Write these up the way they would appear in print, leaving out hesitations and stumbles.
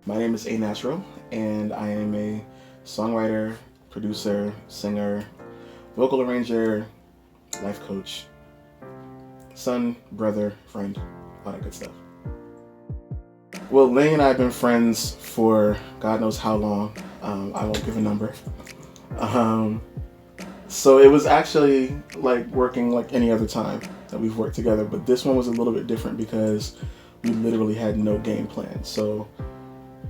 My name is A Natural, and I am a songwriter, producer, singer, vocal arranger, life coach, son, brother, friend, all that good stuff. Well, Lenny and I have been friends for God knows how long. I won't give a number. Um, so it was actually like working like any other time that we've worked together, but this one was a little bit different because we literally had no game plan. So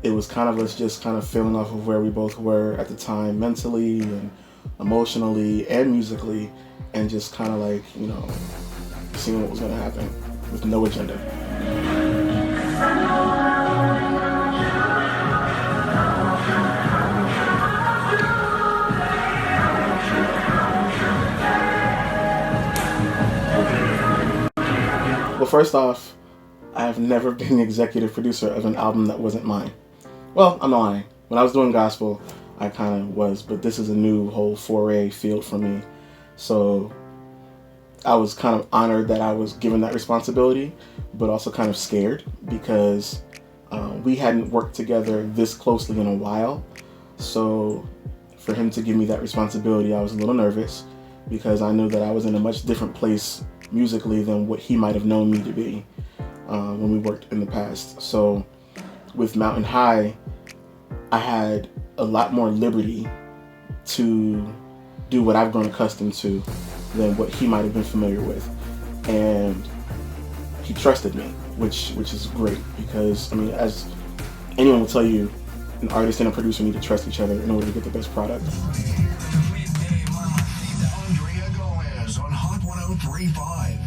it was kind of us just kind of feeling off of where we both were at the time mentally and emotionally and musically, and just kind of like, seeing what was going to happen with no agenda. Well, first off, I have never been the executive producer of an album that wasn't mine. Well, I'm not lying. When I was doing gospel, I kind of was, but this is a new whole foray field for me. So I was kind of honored that I was given that responsibility, but also kind of scared because we hadn't worked together this closely in a while. So for him to give me that responsibility, I was a little nervous because I knew that I was in a much different place musically than what he might have known me to be when we worked in the past. So with Mountain High, I had a lot more liberty to do what I've grown accustomed to than what he might have been familiar with. And he trusted me, which is great because, as anyone will tell you, an artist and a producer need to trust each other in order to get the best product. On Hot 103.5.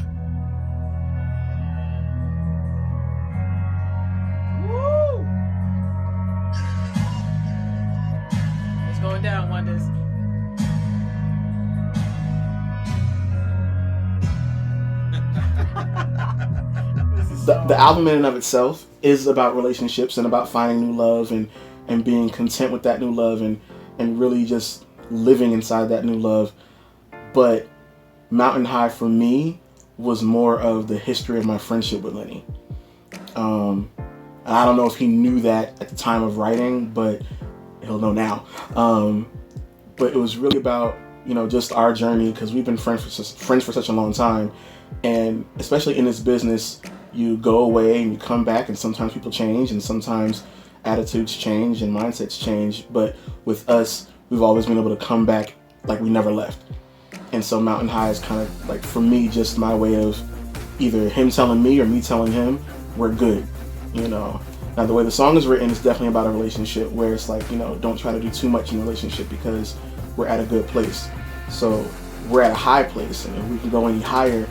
It's going down, Wonders. The album in and of itself is about relationships and about finding new love and being content with that new love and really just living inside that new love. But Mountain High for me was more of the history of my friendship with Lenny. I don't know if he knew that at the time of writing, but he'll know now. But it was really about, just our journey because we've been friends for such a long time. And especially in this business, you go away and you come back, and sometimes people change and sometimes attitudes change and mindsets change. But with us, we've always been able to come back like we never left. And so Mountain High is kind of like, for me, just my way of either him telling me or me telling him, we're good, Now, the way the song is written is definitely about a relationship where it's like, don't try to do too much in a relationship because we're at a good place. So we're at a high place, and if we can go any higher,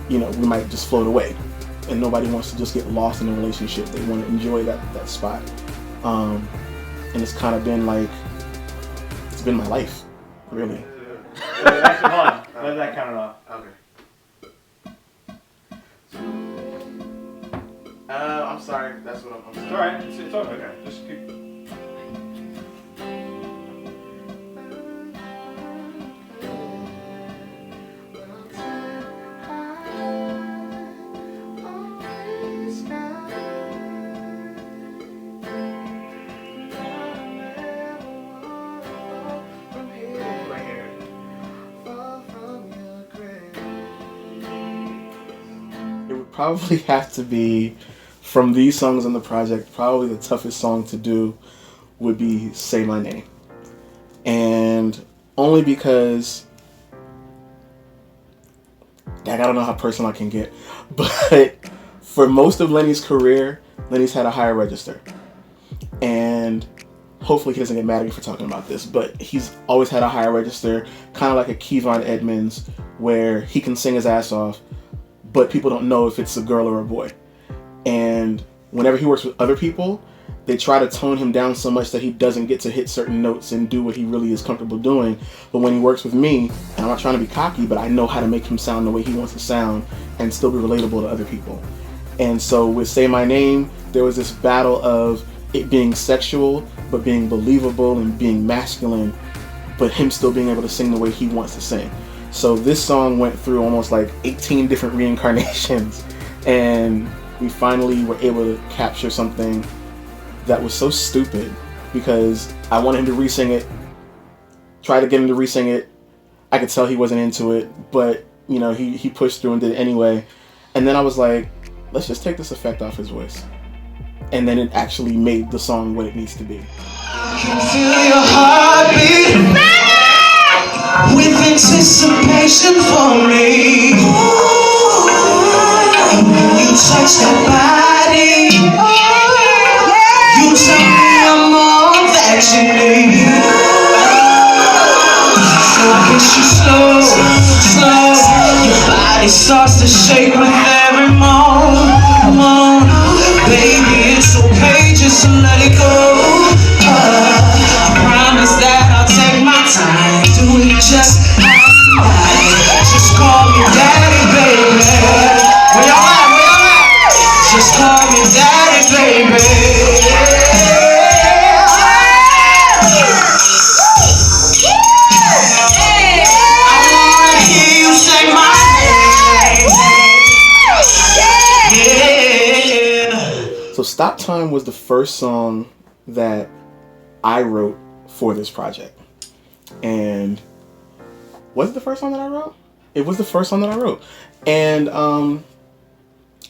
we might just float away. And nobody wants to just get lost in a relationship. They want to enjoy that spot. And it's kind of been like, it's been my life, really. Actually, hold on. Let that count it off. Okay. I'm sorry. That's what I'm sorry. It's alright. It's okay. Just keep. It would probably have to be, from these songs on the project, probably the toughest song to do would be Say My Name. And only because, I don't know how personal I can get, but for most of Lenny's career, Lenny's had a higher register. And hopefully he doesn't get mad at me for talking about this, but he's always had a higher register, kind of like a Kevon Edmonds, where he can sing his ass off, but people don't know if it's a girl or a boy. And whenever he works with other people, they try to tone him down so much that he doesn't get to hit certain notes and do what he really is comfortable doing. But when he works with me, and I'm not trying to be cocky, but I know how to make him sound the way he wants to sound and still be relatable to other people. And so with Say My Name, there was this battle of it being sexual, but being believable and being masculine, but him still being able to sing the way he wants to sing. So this song went through almost like 18 different reincarnations, and we finally were able to capture something that was so stupid because I wanted him to re-sing it, try to get him to re-sing it. I could tell he wasn't into it, but you know, he pushed through and did it anyway. And then I was like, let's just take this effect off his voice. And then it actually made the song what it needs to be. I can feel your heartbeat with anticipation for me. And when you touch that body, you tell me I'm all that you need. So I kiss you slow, slow. Your body starts to shake with every moan. Baby, it's okay, just let it go. I promise that I'll take my time, do it just right. Just call me daddy, baby. Where y'all at? Where y'all at? Just call me daddy, baby. I wanna hear you say my name. Yeah. So Stop Time was the first song that I wrote for this project. And was it the first song that I wrote? It was the first song that I wrote. And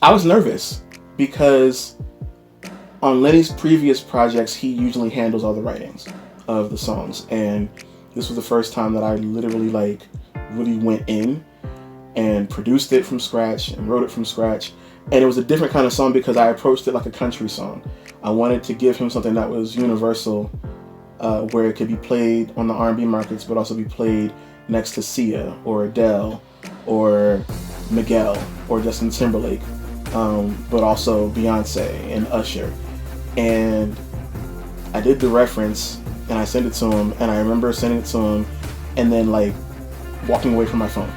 I was nervous because on Lenny's previous projects, he usually handles all the writings of the songs. And this was the first time that I literally like really went in and produced it from scratch and wrote it from scratch. And it was a different kind of song because I approached it like a country song. I wanted to give him something that was universal, where it could be played on the R&B markets, but also be played next to Sia or Adele or Miguel or Justin Timberlake, but also Beyonce and Usher. And I did the reference and I sent it to him, and I remember sending it to him and then like walking away from my phone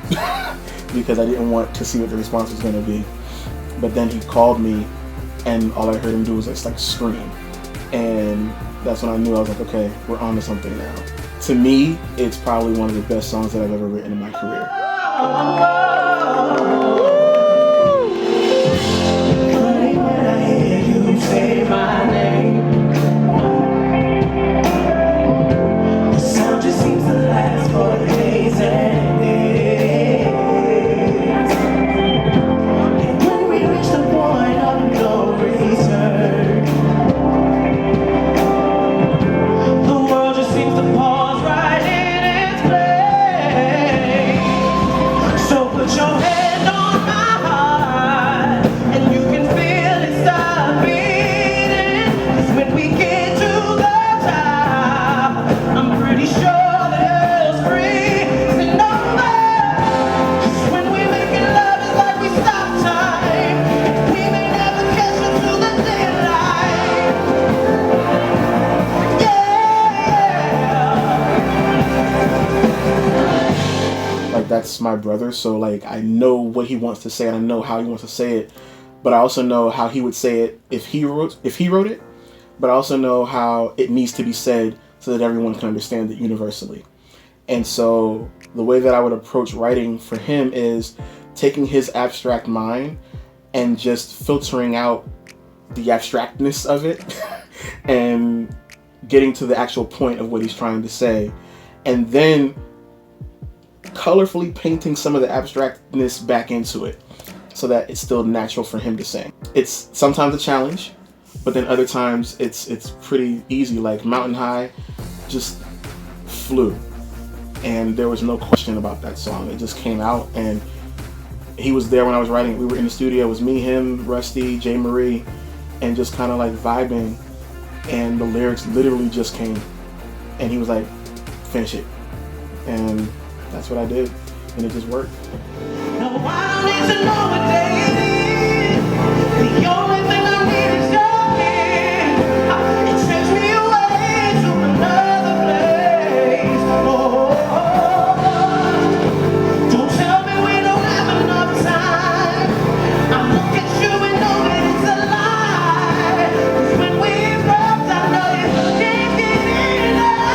because I didn't want to see what the response was going to be. But then he called me and all I heard him do was just like scream. And that's when I knew I was like, okay, we're on to something now. To me, it's probably one of the best songs that I've ever written in my career. Honey, when I hear you say my name, the sound just seems to last for days and days. And when we reach the point of no return, the world just seems to pause right in its place. So put your hand on my heart, and you can feel it start beating. 'Cause when we get to the top, I'm pretty sure that hell's freezing over. 'Cause when we making love, it's like we stop time. We may never catch up to the daylight. Yeah. Like, that's my brother, so like I know what he wants to say and I know how he wants to say it, but I also know how he would say it if he wrote it, but I also know how it needs to be said so that everyone can understand it universally. And so the way that I would approach writing for him is taking his abstract mind and just filtering out the abstractness of it and getting to the actual point of what he's trying to say, and then colorfully painting some of the abstractness back into it so that it's still natural for him to sing. It's sometimes a challenge, but then other times it's pretty easy. Like Mountain High just flew, and there was no question about that song. It just came out, and he was there when I was writing it. We were in the studio. It was me, him, Rusty, Jay Marie, and just kind of like vibing, and the lyrics literally just came, and he was like, finish it. And that's what I did, and it just worked. No, I don't need to know what day it is. The only thing I need is your hand. It takes me away to another place. Don't tell me we don't have enough time. I look at you and know that it's a lie. 'Cause when we erupt, I know you can't get enough.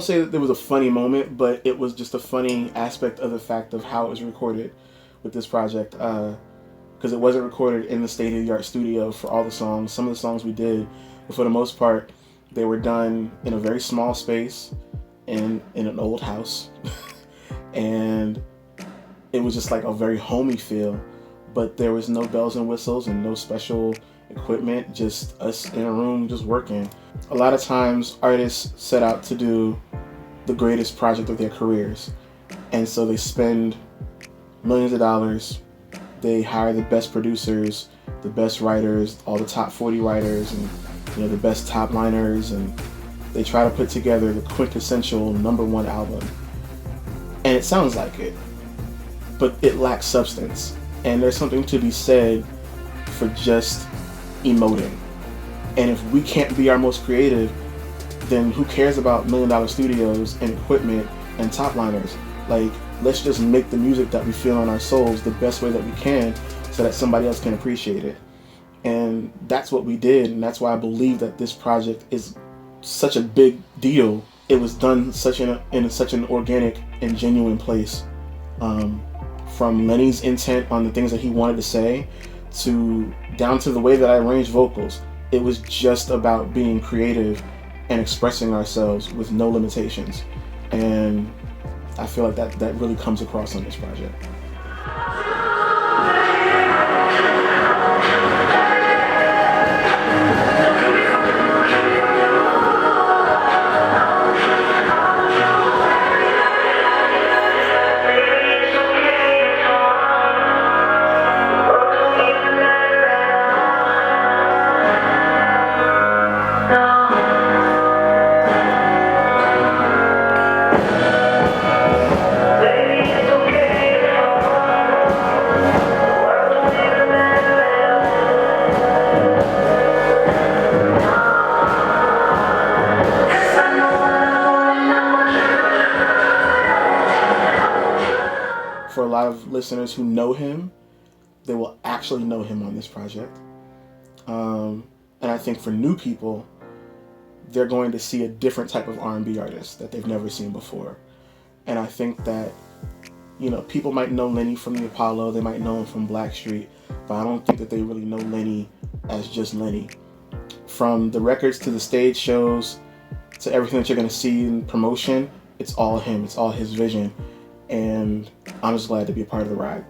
say that there was a funny moment, but it was just a funny aspect of the fact of how it was recorded with this project. Because it wasn't recorded in the state-of-the-art studio for all the songs. Some of the songs we did, but for the most part, they were done in a very small space in an old house. And it was just like a very homey feel, but there was no bells and whistles and no special equipment, just us in a room just working. A lot of times artists set out to do the greatest project of their careers, and so they spend millions of dollars. They hire the best producers, the best writers, all the top 40 writers, and the best top liners, and they try to put together the quintessential #1 album. And it sounds like it, but it lacks substance. And there's something to be said for just emoting. And if we can't be our most creative, then who cares about $1 million studios and equipment and top liners? Like, let's just make the music that we feel in our souls the best way that we can so that somebody else can appreciate it. And that's what we did, and that's why I believe that this project is such a big deal. It was done in such an organic and genuine place. From Lenny's intent on the things that he wanted to say to down to the way that I arranged vocals. It was just about being creative and expressing ourselves with no limitations. And I feel like that really comes across on this project. For a lot of listeners who know him, they will actually know him on this project. And I think for new people, they're going to see a different type of R&B artist that they've never seen before. And I think that, people might know Lenny from the Apollo, they might know him from Blackstreet, but I don't think that they really know Lenny as just Lenny. From the records to the stage shows to everything that you're going to see in promotion, it's all him, it's all his vision. And I'm just glad to be a part of the ride.